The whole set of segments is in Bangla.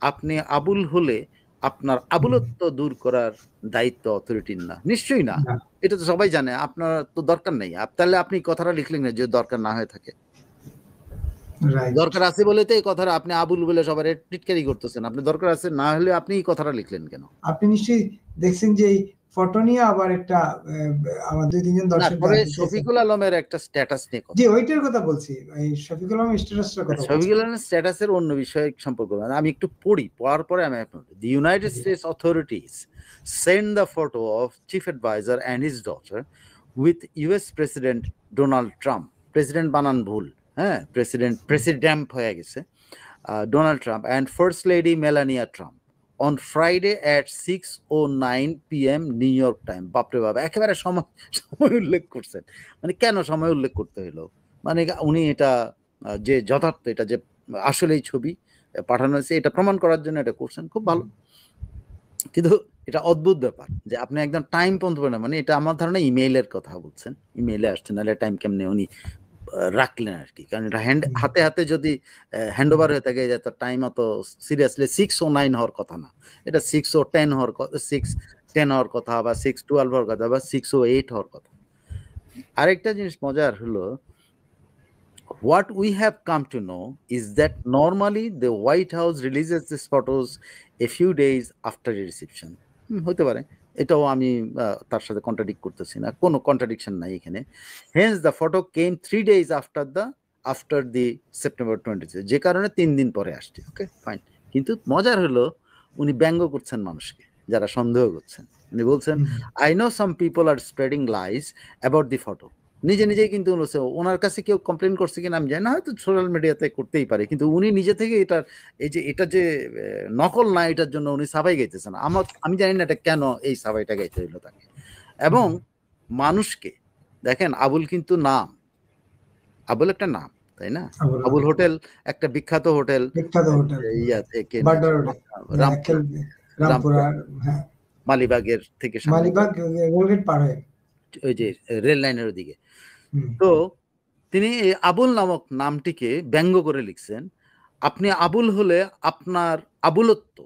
আপনি আবুল হলে আপনার আবুলত্ব দূর করার দায়িত্ব অথরিটির না? নিশ্চয়ই না। এটা তো সবাই জানে। আপনার তো দরকার নেই। তাহলে আপনি কথাটা লিখলেন না, যদি দরকার না হয়ে থাকে। দরকার আছে বলে তো এই কথাটা আপনি আবুল বলে সবার টিটকারি করতেছেন। আপনি দরকার আছে না হলে আপনি এই কথাটা লিখলেন কেন? আপনি নিশ্চয়ই দেখছেন যে এই ফটো নিয়ে আবার একটা আমার 2-3 জন দর্শক শফিকুল আলমের একটা স্ট্যাটাস নিয়ে কথা। জি, ওইটার কথা বলছি। এই শফিকুল আলমের স্ট্যাটাসটার কথা বলছি। শফিকুল আলমের স্ট্যাটাসের অন্য বিষয়ে সম্পর্ক আমি একটু পড়ি, পড়ার পরে আমি the United States authorities send the photo of chief advisor and his daughter with US President Donald Trump. President বানান ভুল, হ্যাঁ, প্রেসিডেন্ট হয়ে গেছে, Donald Trump and First Lady Melania Trump on Friday at 6:09 p.m. New York time. বাপরে বাপ, একেবারে সময় উল্লেখ করছেন। মানে কেন সময় উল্লেখ করতে হলো? মানে উনি এটা যে যথার্থ, এটা যে আসলেই ছবি পাঠানো হয়েছে এটা প্রমাণ করার জন্য এটা করছেন, খুব ভালো। কিন্তু এটা অদ্ভুত ব্যাপার যে আপনি একদম টাইম পর্যন্ত না, মানে এটা আমার ধারণা ইমেইলের কথা বলছেন, ইমেইলে আসছে, নাহলে টাইম কেমনে উনি রাখলেন আর কি। কারণ এটা হাতে হাতে যদি হ্যান্ড ওভার হয়ে থাকে, তো টাইম অত সিরিয়াসলি 6:09 হওয়ার কথা না, এটা 6:10 হওয়ার কথা, 6:10 হওয়ার কথা, বা 6:12 হওয়ার কথা, বা 6:08 হওয়ার কথা। আরেকটা জিনিস মজার হলো, what we have come to know is that normally the White House releases these photos a few days after the reception. হতে পারে, এটাও আমি তার সাথে কন্ট্রাডিক্ট করতেছি না, কোনো কন্ট্রাডিকশন নাই এখানে। Hence the photo came 3 days after the September 26, যে কারণে 3 দিন পরে আসছে। ওকে, ফাইন। কিন্তু মজার হলো উনি ব্যঙ্গ করছেন মানুষকে যারা সন্দেহ করছেন। উনি বলছেন, I know some people are spreading lies about the photo. নিজে নিজেই কিন্তু ওনার কাছে কেউ কমপ্লেন করছে কিনা আমি জানি না, হয়তো সোশ্যাল মিডিয়াতে করতেই পারে, কিন্তু উনি নিজে থেকে এটা যে নকল না, এটার জন্য উনি সাফাই গাইতেছেন। আমি জানি না এটা কেন এই সাফাইটা গাইতে হইলো তাকে। এবং মানুষকে দেখেন, আবুল কিন্তু নাম, আবুল একটা নাম, তাই না? আবুল হোটেল একটা বিখ্যাত হোটেল, মালিবাগের থেকে ওই যে রেল লাইনের ওদিকে। তো তিনি আবুল নামক নামটিকে ব্যঙ্গ করে লিখছেন। আপনি আবুল হলে আপনার আবুলত্ব,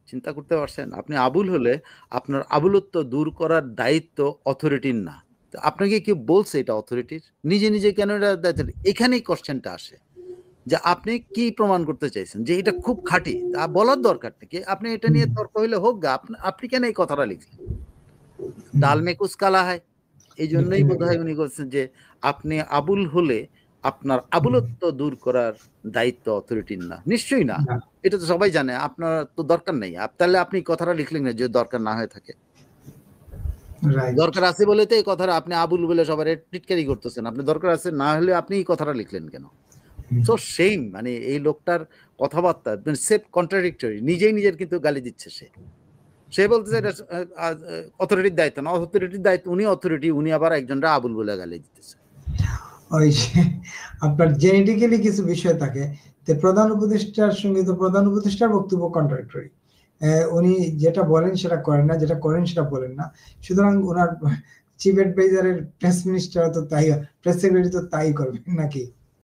চিন্তা করতে পারছেন, আপনি আবুল হলে আপনার আবুলত্ব দূর করার দায়িত্ব অথরিটির না। আপনাকে কি বলছে এটা অথরিটির? নিজে নিজে কেন এটা দায়িত্ব? এখানেই কোশ্চেনটা আসে যে আপনি কি প্রমাণ করতে চাইছেন যে এটা খুব খাঁটি, তা বলার দরকার নাকি? আপনি এটা নিয়ে তর্ক হইলে হোক গা, আপনি কেন এই কথাটা লিখলেন? ডাল মে কুছ কালা হয়, এই জন্যই বোধ হয় উনি বলছেন যে আপনি আবুল হলে আপনার আবুলত্ব দূর করার দায়িত্ব অথরিটির না। নিশ্চয়ই না। এটা তো সবাই জানে। আপনার তো দরকার নেই। তাহলে আপনি কথাটা লিখলেন না, যদি দরকার না হয়ে থাকে। দরকার আছে বলে তো এই কথাটা আপনি আবুল বলে সবার টিটকারি করতেছেন। আপনি দরকার আছে না হলে আপনি এই কথাটা লিখলেন কেন? সো সেইম, মানে এই লোকটার কথাবার্তা সেলফ কন্ট্রাডিক্টরি, নিজেই নিজের কিন্তু গালি দিচ্ছে। সে বলতেছে এটা অথরিটির দায়িত্ব না, অথরিটির দায়িত্ব, উনি অথরিটি, উনি আবার একজনরা আবুল বলে গালি দিতেছে। ওই আপনার জেনেটিক্যালি কিছু বিষয় থাকে, তো প্রধান উপদেষ্টার সঙ্গে তো প্রধান উপদেষ্টার বক্তব্য কন্ট্রাডিক্টরি। উনি যেটা বলেন সেটা করেন না, যেটা করেন সেটা বলেন না। সুতরাং ওনার চিফ অ্যাডভাইজারের প্রেস মিনিস্টার তো তাই, প্রেস সেক্রেটারি তো তাই করবেন নাকি?